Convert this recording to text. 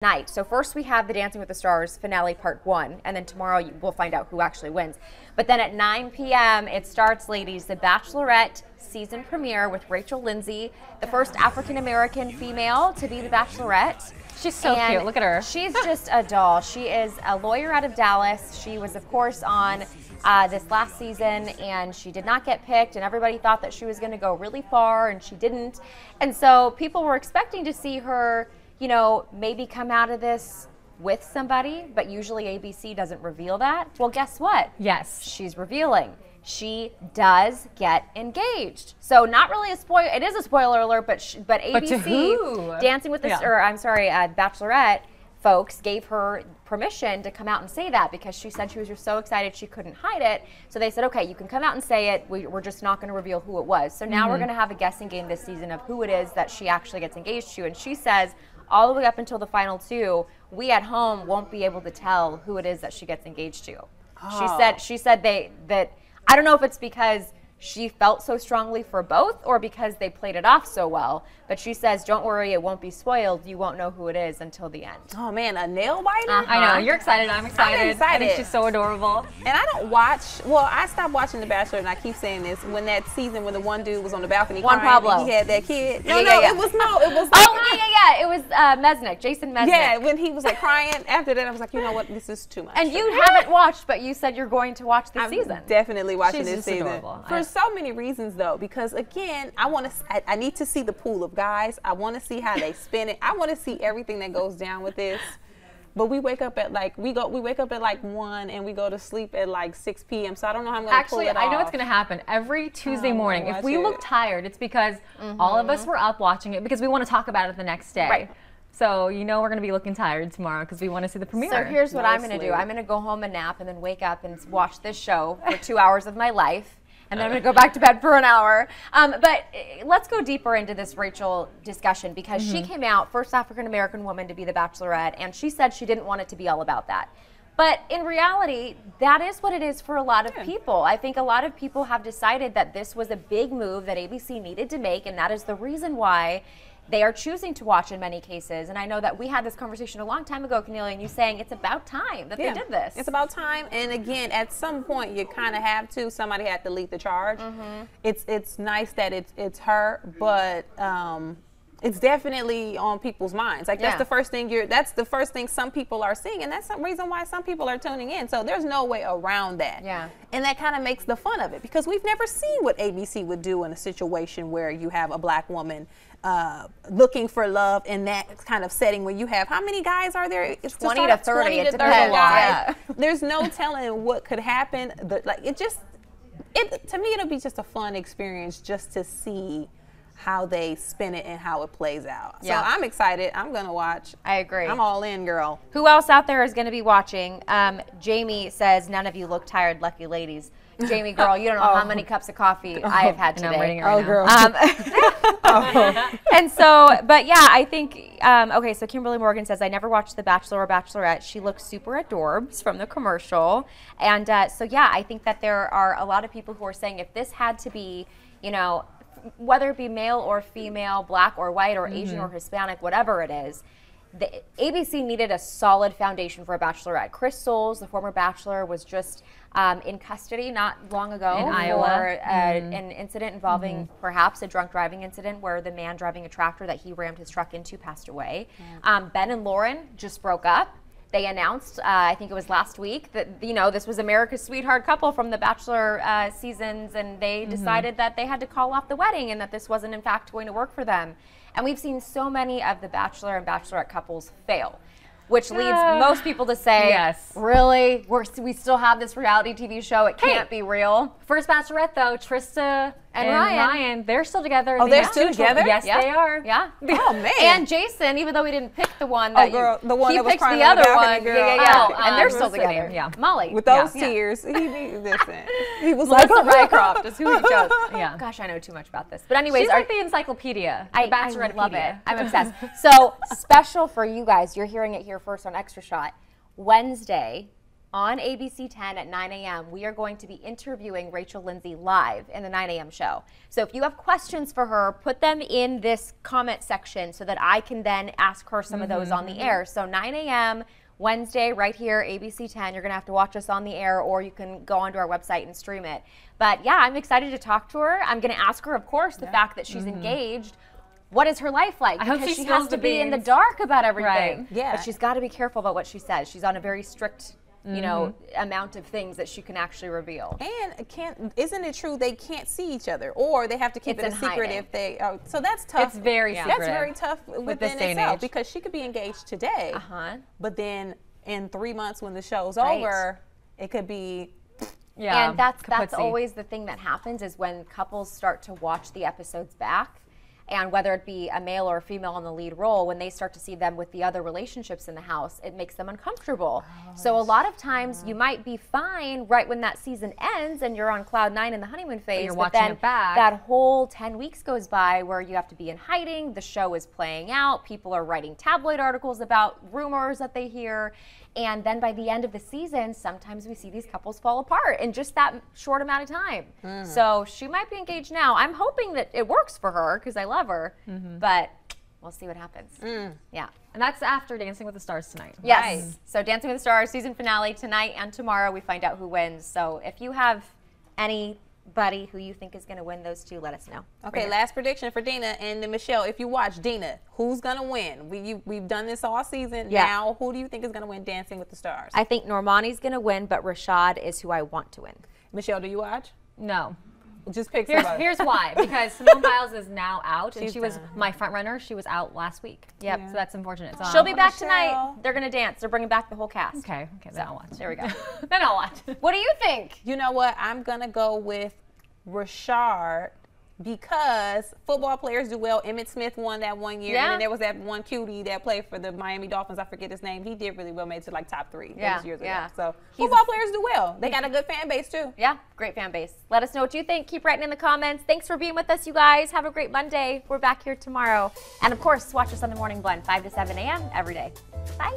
night. So first we have the Dancing with the Stars finale part 1, and then tomorrow we'll find out who actually wins. But then at 9 p.m. it starts, ladies, the Bachelorette season premiere with Rachel Lindsay, the first African-American female to be the Bachelorette. She's so cute. Look at her. She's just a doll. She is a lawyer out of Dallas. She was, of course, on this last season, and she did not get picked, and everybody thought that she was going to go really far, and she didn't. And so people were expecting to see her, you know, maybe come out of this with somebody, but usually ABC doesn't reveal that. Well, guess what? Yes. She's revealing. She does get engaged. So not really a spoiler. It is a spoiler alert, but ABC, but to who? Dancing with the Bachelorette folks gave her permission to come out and say that because she said she was just so excited she couldn't hide it. So they said, okay, you can come out and say it. We're just not going to reveal who it was. So now we're going to have a guessing game this season of who it is that she actually gets engaged to. And she says all the way up until the final 2, we at home won't be able to tell who it is that she gets engaged to. Oh. She said that I don't know if it's because she felt so strongly for both or because they played it off so well, but she says, don't worry, it won't be spoiled. You won't know who it is until the end. Oh man, a nail biter? I know, you're excited, I'm excited. I'm excited. I think she's so adorable. And I don't watch, well, I stopped watching The Bachelor, and I keep saying this, when that season when the one dude was on the balcony Juan crying, Pablo. He had that kid. Yeah. It was like, oh, yeah, it was Mesnick, Jason Mesnick. Yeah, when he was like crying, after that I was like, you know what, this is too much. And you haven't watched, but you said you're going to watch this season. Definitely watching She's this season. Adorable. For so many reasons though, because again, I need to see the pool of guys. I want to see how they spin it. I want to see everything that goes down with this. But we wake up at like we wake up at like 1 and we go to sleep at like 6 p.m. So I don't know how I'm going to pull it off. Actually, I know what's going to happen every Tuesday morning. If we look tired, it's because all of us were up watching it because we want to talk about it the next day. Right. So you know we're going to be looking tired tomorrow because we want to see the premiere. So here's what I'm going to do. I'm going to go home and nap and then wake up and watch this show for 2 hours of my life. And then I'm going to go back to bed for an hour. But let's go deeper into this Rachel discussion because she came out, first African-American woman to be the Bachelorette, and she said she didn't want it to be all about that. But in reality, that is what it is for a lot of people. I think a lot of people have decided that this was a big move that ABC needed to make, and that is the reason why they are choosing to watch in many cases. And I know that we had this conversation a long time ago, Cornelia, and you saying it's about time that they did this. It's about time. And again, at some point, you kind of have to. Somebody had to lead the charge. It's nice that it's her, but it's definitely on people's minds. Like that's the first thing some people are seeing, and that's some reason why some people are tuning in. So there's no way around that. Yeah. And that kind of makes the fun of it because we've never seen what ABC would do in a situation where you have a black woman looking for love in that kind of setting where you have, how many guys are there? It's 20 to 30. 20 it to 30 depends. guys. There's no telling what could happen. To me, it'll be just a fun experience just to see how they spin it and how it plays out. So I'm excited. I'm going to watch. I agree. I'm all in, girl. Who else out there is going to be watching? Jamie says, none of you look tired, lucky ladies. Jamie, girl, you don't know how many cups of coffee I have had today. I'm waiting right now. Girl. And so, but yeah, I think, okay, so Kimberly Morgan says, I never watched The Bachelor or Bachelorette. She looks super adorbs from the commercial. And so, yeah, I think that there are a lot of people who are saying if this had to be, you know, whether it be male or female, black or white or Asian or Hispanic, whatever it is, the ABC needed a solid foundation for a Bachelorette. Chris Soules, the former Bachelor, was just in custody not long ago in for Iowa. An incident involving perhaps a drunk driving incident where the man driving a tractor that he rammed his truck into passed away. Ben and Lauren just broke up. They announced, I think it was last week, that, you know, this was America's sweetheart couple from the Bachelor seasons, and they decided that they had to call off the wedding and that this wasn't, in fact, going to work for them. And we've seen so many of the Bachelor and Bachelorette couples fail, which leads most people to say, really? We still have this reality TV show? It can't be real. First Bachelorette, though, Trista and Ryan, they're still together. Oh, they're still together? Yes, they are. Yeah. Oh, man. And Jason, even though we didn't pick the one that the one he that was picked crying the on the other balcony, one. girl. Yeah. And they're what's still her together. name? Yeah. Molly. With those tears, listen. He was Melissa like, Rycroft is who he chose. Yeah. Gosh, I know too much about this. But anyways, She's like the encyclopedia. The I Bachelorette love it. I'm obsessed. So special for you guys, you're hearing it here first on Extra Shot. Wednesday, on ABC 10 at 9 a.m., we are going to be interviewing Rachel Lindsay live in the 9 a.m. show. So if you have questions for her, put them in this comment section so that I can then ask her some of those on the air. So 9 a.m. Wednesday, right here, ABC 10. You're going to have to watch us on the air, or you can go onto our website and stream it. But yeah, I'm excited to talk to her. I'm going to ask her, of course, the fact that she's engaged. What is her life like? I hope because she has to be in the dark about everything. Right. Yeah. But she's got to be careful about what she says. She's on a very strict, you know, amount of things that she can actually reveal. And isn't it true they can't see each other, or they have to keep It's it a in secret hiding. if they? So that's tough. It's very secretive. That's very tough within day and itself age. because she could be engaged today, but then in 3 months when the show's Right. over, it could be. Yeah, And that's kaputzi. always the thing that happens is when couples start to watch the episodes back, and whether it be a male or a female in the lead role, when they start to see them with the other relationships in the house, it makes them uncomfortable. So a lot of times you might be fine right when that season ends and you're on cloud 9 in the honeymoon phase, you're but watching then it back. that whole 10 weeks goes by where you have to be in hiding, the show is playing out, people are writing tabloid articles about rumors that they hear, and then by the end of the season, sometimes we see these couples fall apart in just that short amount of time. So she might be engaged now. I'm hoping that it works for her because I love her, but we'll see what happens. Yeah. And that's after Dancing with the Stars tonight. Yes. Right. So Dancing with the Stars season finale tonight and tomorrow. We find out who wins. So if you have anybody who you think is going to win those two, let us know. Okay, last prediction for Dina and then Michelle. If you watch Dina, who's gonna win? We've done this all season. Yeah. Now, who do you think is gonna win Dancing with the Stars? I think Normani's going to win, but Rashad is who I want to win. Michelle, do you watch? No. Just pick Here's, somebody. here's why. Because Simone Biles is now out, and She's she was done. my front runner. She was out last week. Yep. So that's unfortunate. So, She'll be back Michelle. tonight. They're going to dance. They're bringing back the whole cast. Okay, then I'll watch. There we go. Then I'll watch. What do you think? You know what? I'm gonna go with Rashard because football players do well. Emmitt Smith won that one year, Yeah. and then there was that one cutie that played for the Miami Dolphins. I forget his name. He did really well, made it to like top 3. That Yeah, was years yeah. ago. So football players do well. They got a good fan base too. Yeah, great fan base. Let us know what you think. Keep writing in the comments. Thanks for being with us, you guys. Have a great Monday. We're back here tomorrow. And of course, watch us on the Morning Blend, 5 to 7 a.m. every day. Bye.